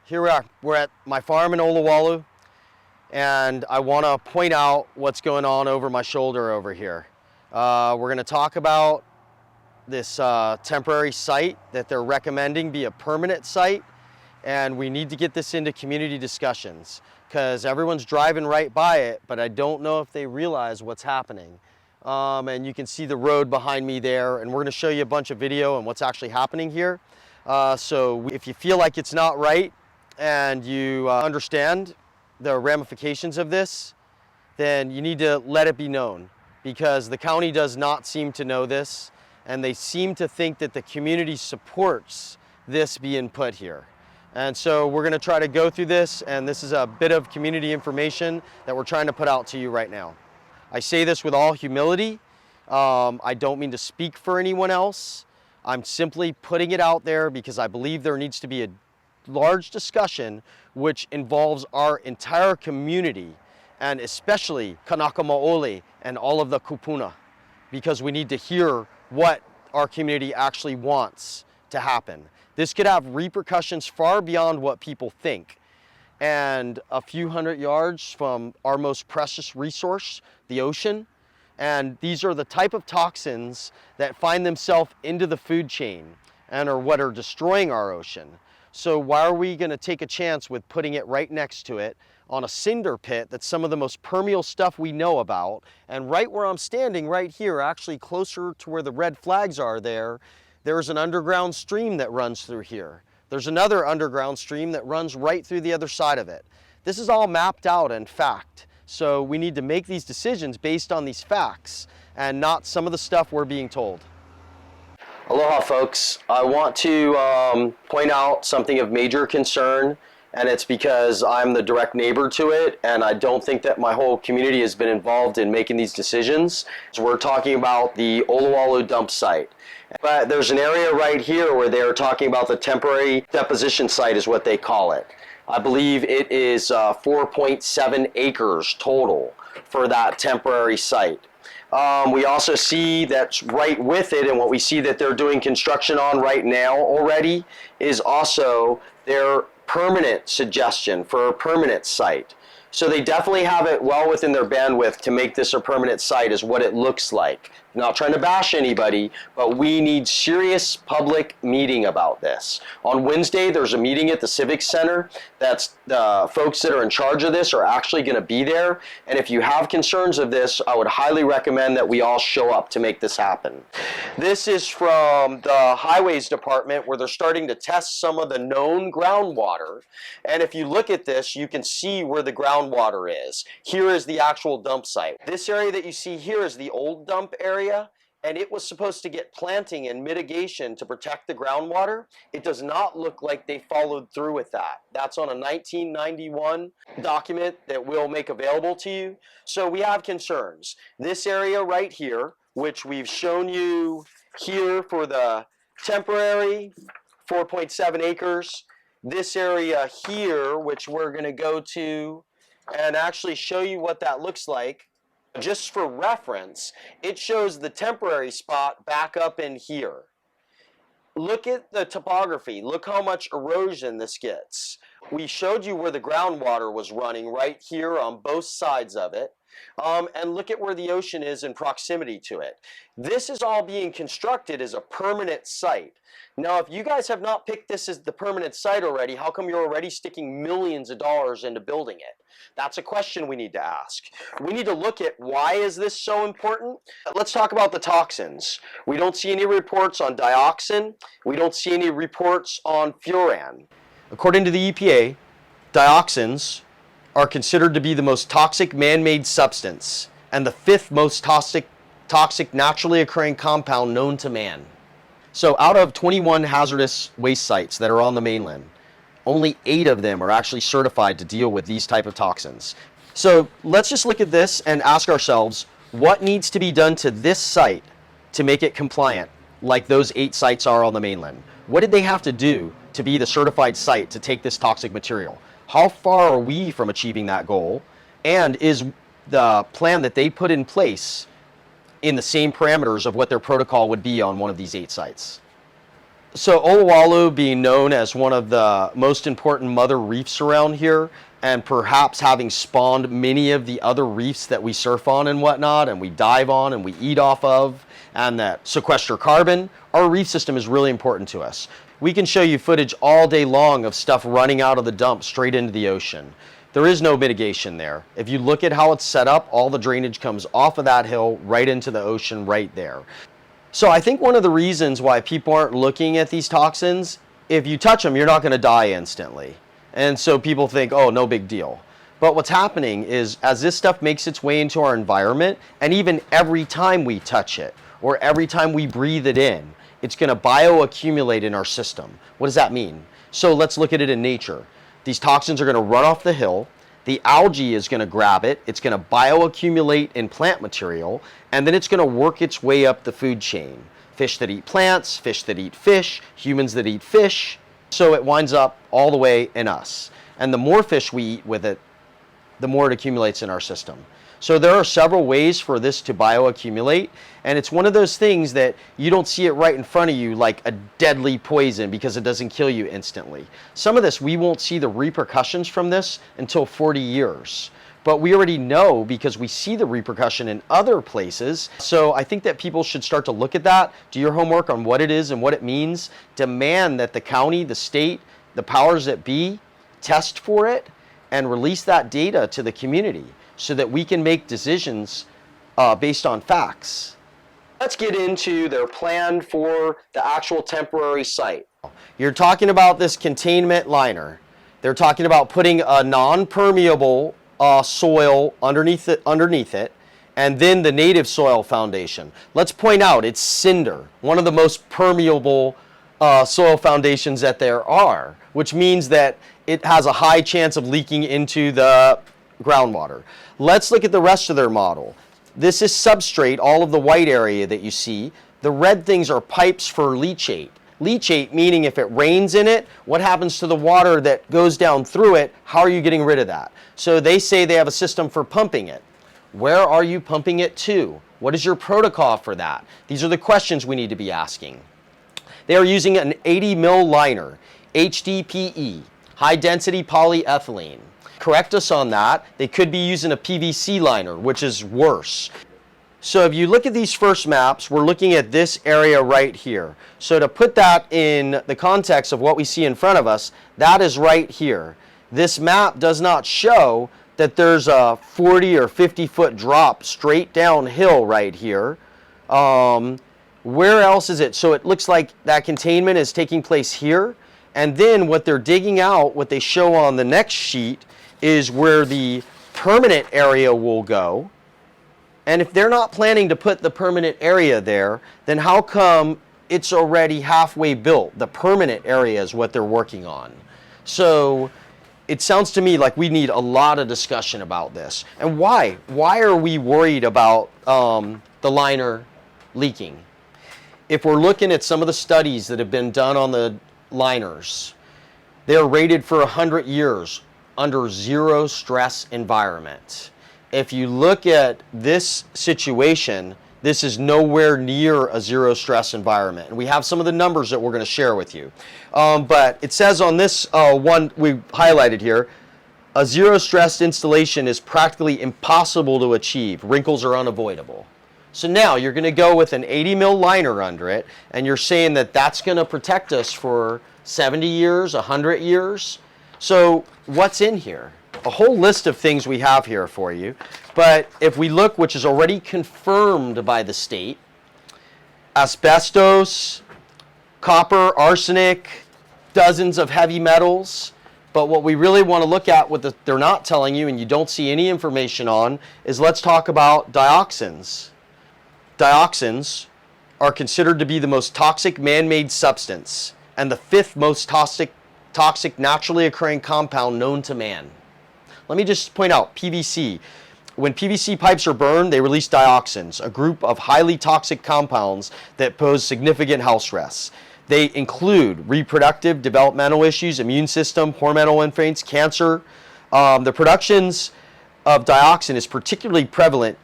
Here we are. We're at my farm in Olowalu, and I want to point out what's going on over my shoulder over here. We're going to talk about this temporary site that they're recommending be a permanent site, and we need to get this into community discussions because everyone's driving right by it, but I don't know if they realize what's happening. And you can see the road behind me there, and we're going to show you a bunch of video and what's actually happening here. So if you feel like it's not right and you understand the ramifications of this, then you need to let it be known, because the county does not seem to know this, and they seem to think that the community supports this being put here. And so we're going to try to go through this, and this is a bit of community information that we're trying to put out to you right now. I say this with all humility. I don't mean to speak for anyone else. I'm simply putting it out there because I believe there needs to be a large discussion which involves our entire community, and especially Kanaka Maoli and all of the kupuna, because we need to hear what our community actually wants to happen. This could have repercussions far beyond what people think. And a few hundred yards from our most precious resource, the ocean. And these are the type of toxins that find themselves into the food chain and are what are destroying our ocean. So why are we going to take a chance with putting it right next to it on a cinder pit that's some of the most permeable stuff we know about? And right where I'm standing right here, actually closer to where the red flags are there's an underground stream that runs through here. There's another underground stream that runs right through the other side of it. This is all mapped out in fact. So we need to make these decisions based on these facts and not some of the stuff we're being told. Aloha folks, I want to point out something of major concern, and it's because I'm the direct neighbor to it, and I don't think that my whole community has been involved in making these decisions. So we're talking about the Olowalu dump site. But there's an area right here where they're talking about the temporary deposition site is what they call it. I believe it is 4.7 acres total for that temporary site. We also see that's right with it, and what we see that they're doing construction on right now already is also their permanent suggestion for a permanent site. So they definitely have it well within their bandwidth to make this a permanent site is what it looks like. I'm not trying to bash anybody, but we need serious public meeting about this. On Wednesday, there's a meeting at the Civic Center. That's the folks that are in charge of this are actually going to be there. And if you have concerns of this, I would highly recommend that we all show up to make this happen. This is from the Highways Department, where they're starting to test some of the known groundwater. And if you look at this, you can see where the groundwater is. Here is the actual dump site. This area that you see here is the old dump area, and it was supposed to get planting and mitigation to protect the groundwater. It does not look like they followed through with that. That's on a 1991 document that we'll make available to you. So we have concerns. This area right here, which we've shown you here for the temporary 4.7 acres, this area here, which we're going to go to and actually show you what that looks like. Just for reference, it shows the temporary spot back up in here. Look at the topography. Look how much erosion this gets. We showed you where the groundwater was running right here on both sides of it. And look at where the ocean is in proximity to it. This is all being constructed as a permanent site. Now, if you guys have not picked this as the permanent site already, how come you're already sticking millions of dollars into building it? That's a question we need to ask. We need to look at why is this so important? Let's talk about the toxins. We don't see any reports on dioxin. We don't see any reports on furan. According to the EPA, dioxins are considered to be the most toxic man-made substance and the 5th most toxic naturally occurring compound known to man. So out of 21 hazardous waste sites that are on the mainland, only 8 of them are actually certified to deal with these type of toxins. So let's just look at this and ask ourselves, what needs to be done to this site to make it compliant like those 8 sites are on the mainland? What did they have to do to be the certified site to take this toxic material? How far are we from achieving that goal? And is the plan that they put in place in the same parameters of what their protocol would be on one of these 8 sites? So Olowalu, being known as one of the most important mother reefs around here, and perhaps having spawned many of the other reefs that we surf on and whatnot, and we dive on and we eat off of, and that sequester carbon, our reef system is really important to us. We can show you footage all day long of stuff running out of the dump straight into the ocean. There is no mitigation there. If you look at how it's set up, all the drainage comes off of that hill right into the ocean right there. So I think one of the reasons why people aren't looking at these toxins, if you touch them, you're not going to die instantly. And so people think, oh, no big deal. But what's happening is as this stuff makes its way into our environment, and even every time we touch it, or every time we breathe it in, it's going to bioaccumulate in our system. What does that mean? So let's look at it in nature. These toxins are going to run off the hill. The algae is going to grab it, it's going to bioaccumulate in plant material, and then it's going to work its way up the food chain. Fish that eat plants, fish that eat fish, humans that eat fish. So it winds up all the way in us. And the more fish we eat with it, the more it accumulates in our system. So there are several ways for this to bioaccumulate, and it's one of those things that you don't see it right in front of you like a deadly poison because it doesn't kill you instantly. Some of this, we won't see the repercussions from this until 40 years. But we already know because we see the repercussion in other places. So I think that people should start to look at that, do your homework on what it is and what it means, demand that the county, the state, the powers that be test for it and release that data to the community, so that we can make decisions based on facts. Let's get into their plan for the actual temporary site. You're talking about this containment liner. They're talking about putting a non-permeable soil underneath it, and then the native soil foundation. Let's point out it's cinder, one of the most permeable soil foundations that there are, which means that it has a high chance of leaking into the groundwater. Let's look at the rest of their model. This is substrate, all of the white area that you see. The red things are pipes for leachate. Leachate meaning if it rains in it, what happens to the water that goes down through it? How are you getting rid of that? So they say they have a system for pumping it. Where are you pumping it to? What is your protocol for that? These are the questions we need to be asking. They are using an 80 mil liner, HDPE, high density polyethylene. Correct us on that. They could be using a PVC liner, which is worse. So if you look at these first maps, we're looking at this area right here. So to put that in the context of what we see in front of us, that is right here. This map does not show that there's a 40 or 50 foot drop straight downhill right here. Where else is it? So it looks like that containment is taking place here. And then what they're digging out, what they show on the next sheet, is where the permanent area will go. And if they're not planning to put the permanent area there, then how come it's already halfway built? The permanent area is what they're working on. So it sounds to me like we need a lot of discussion about this. And why? Why are we worried about the liner leaking? If we're looking at some of the studies that have been done on the liners, they're rated for 100 years under zero stress environment. If you look at this situation, this is nowhere near a zero stress environment. And we have some of the numbers that we're going to share with you. But it says on this one we highlighted here, a zero stress installation is practically impossible to achieve. Wrinkles are unavoidable. So now you're going to go with an 80 mil liner under it, and you're saying that that's going to protect us for 70 years, 100 years. So what's in here? A whole list of things we have here for you. But if we look, which is already confirmed by the state, asbestos, copper, arsenic, dozens of heavy metals. But what we really want to look at, what they're not telling you and you don't see any information on, is let's talk about dioxins. Dioxins are considered to be the most toxic man-made substance and the fifth most toxic naturally occurring compound known to man. Let me just point out PVC. When PVC pipes are burned, they release dioxins, a group of highly toxic compounds that pose significant health stress. They include reproductive, developmental issues, immune system, hormonal influence, cancer. The productions of dioxin is particularly prevalent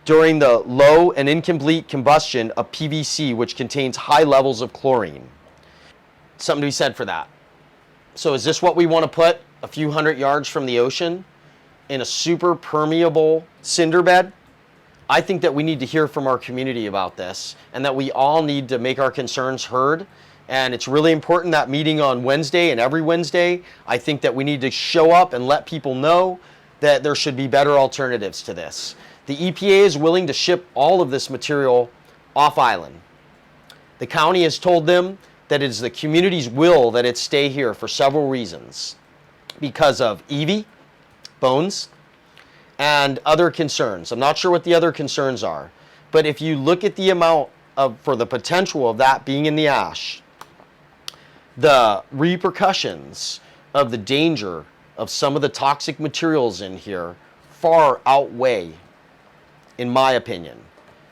during the low and incomplete combustion of PVC, which contains high levels of chlorine. Something to be said for that. So is this what we want to put a few hundred yards from the ocean in a super permeable cinder bed? I think that we need to hear from our community about this, and that we all need to make our concerns heard. And it's really important, that meeting on Wednesday and every Wednesday. I think that we need to show up and let people know that there should be better alternatives to this. The EPA is willing to ship all of this material off island. The county has told them that it is the community's will that it stay here for several reasons. Because of EV, bones, and other concerns. I'm not sure what the other concerns are, but if you look at the amount for the potential of that being in the ash, the repercussions of the danger of some of the toxic materials in here far outweigh, in my opinion.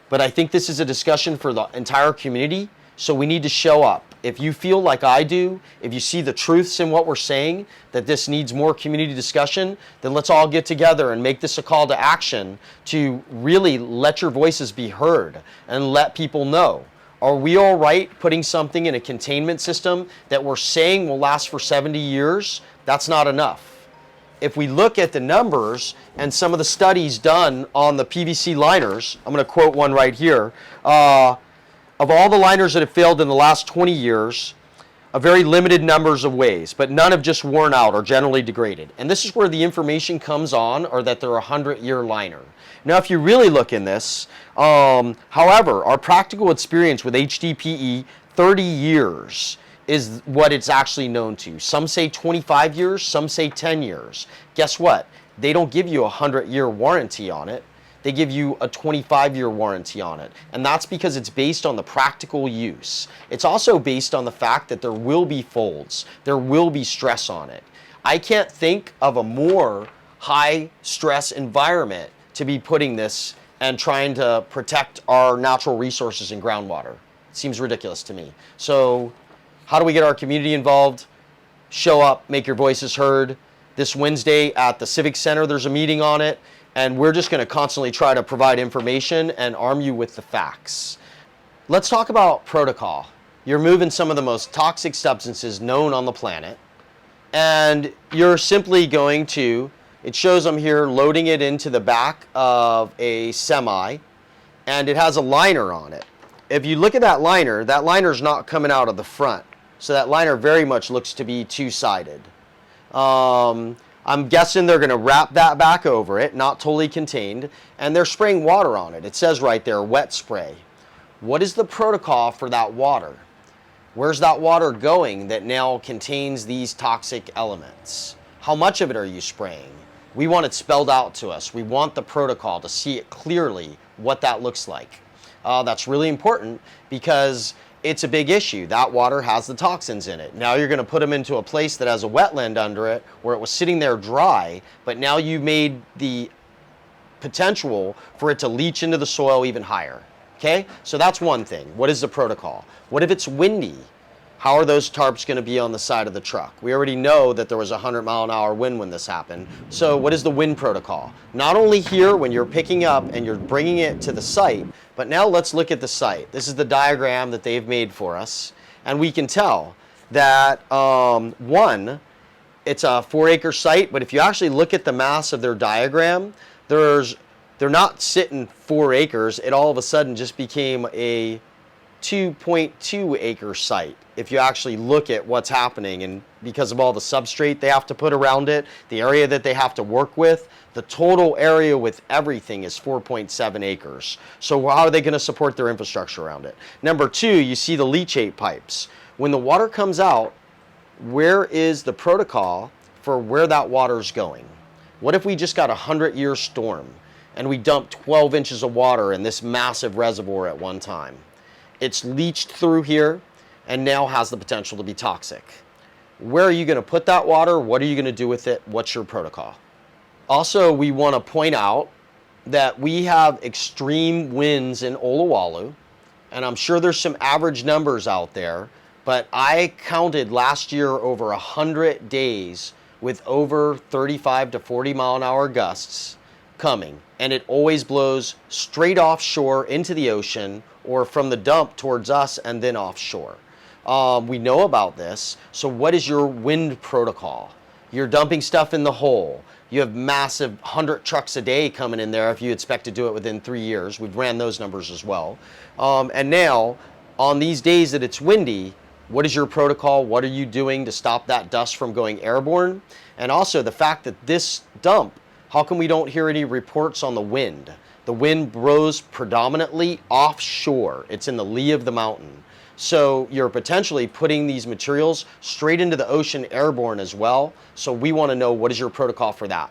But I think this is a discussion for the entire community, so we need to show up. If you feel like I do, if you see the truths in what we're saying, that this needs more community discussion, then let's all get together and make this a call to action to really let your voices be heard and let people know. Are we all right putting something in a containment system that we're saying will last for 70 years? That's not enough. If we look at the numbers and some of the studies done on the PVC liners, I'm going to quote one right here. Of all the liners that have failed in the last 20 years, a very limited numbers of ways, but none have just worn out or generally degraded. And this is where the information comes on, or that they're a 100-year liner. Now, if you really look in this, however, our practical experience with HDPE, 30 years is what it's actually known to. Some say 25 years, some say 10 years. Guess what? They don't give you a 100-year warranty on it. They give you a 25-year warranty on it. And that's because it's based on the practical use. It's also based on the fact that there will be folds. There will be stress on it. I can't think of a more high-stress environment to be putting this and trying to protect our natural resources and groundwater. It seems ridiculous to me. So how do we get our community involved? Show up, make your voices heard. This Wednesday at the Civic Center, there's a meeting on it. And we're just going to constantly try to provide information and arm you with the facts. Let's talk about protocol. You're moving some of the most toxic substances known on the planet, and you're simply going to, it shows them here, loading it into the back of a semi, and it has a liner on it. If you look at that liner's not coming out of the front. So that liner very much looks to be two-sided. I'm guessing they're going to wrap that back over it, not totally contained, and they're spraying water on it. It says right there, wet spray. What is the protocol for that water? Where's that water going that now contains these toxic elements? How much of it are you spraying? We want it spelled out to us. We want the protocol to see it clearly what that looks like. That's really important because it's a big issue. That water has the toxins in it. Now you're going to put them into a place that has a wetland under it where it was sitting there dry, but now you've made the potential for it to leach into the soil even higher. Okay? So that's one thing. What is the protocol? What if it's windy? How are those tarps going to be on the side of the truck? We already know that there was a 100-mile-an-hour wind when this happened. So what is the wind protocol? Not only here when you're picking up and you're bringing it to the site, but now let's look at the site. This is the diagram that they've made for us. And we can tell that, one, it's a 4-acre site, but if you actually look at the mass of their diagram, they're not sitting 4 acres. It all of a sudden just became a 2.2 acre site if you actually look at what's happening, and because of all the substrate they have to put around it, the area that they have to work with, the total area with everything is 4.7 acres. So how are they going to support their infrastructure around it? Number two, you see the leachate pipes. When the water comes out, where is the protocol for where that water is going? What if we just got a 100-year storm and we dumped 12 inches of water in this massive reservoir at one time? It's leached through here and now has the potential to be toxic. Where are you going to put that water? What are you going to do with it? What's your protocol? Also, we want to point out that we have extreme winds in Olowalu, and I'm sure there's some average numbers out there, but I counted last year over 100 days with over 35 to 40 mile an hour gusts coming, and it always blows straight offshore into the ocean or from the dump towards us and then offshore. We know about this. So what is your wind protocol? You're dumping stuff in the hole. You have massive 100 trucks a day coming in there if you expect to do it within 3 years. We've ran those numbers as well. And now, on these days that it's windy, what is your protocol? What are you doing to stop that dust from going airborne? And also the fact that this dump, how come we don't hear any reports on the wind? The wind blows predominantly offshore. It's in the lee of the mountain. So you're potentially putting these materials straight into the ocean airborne as well. So we want to know, what is your protocol for that?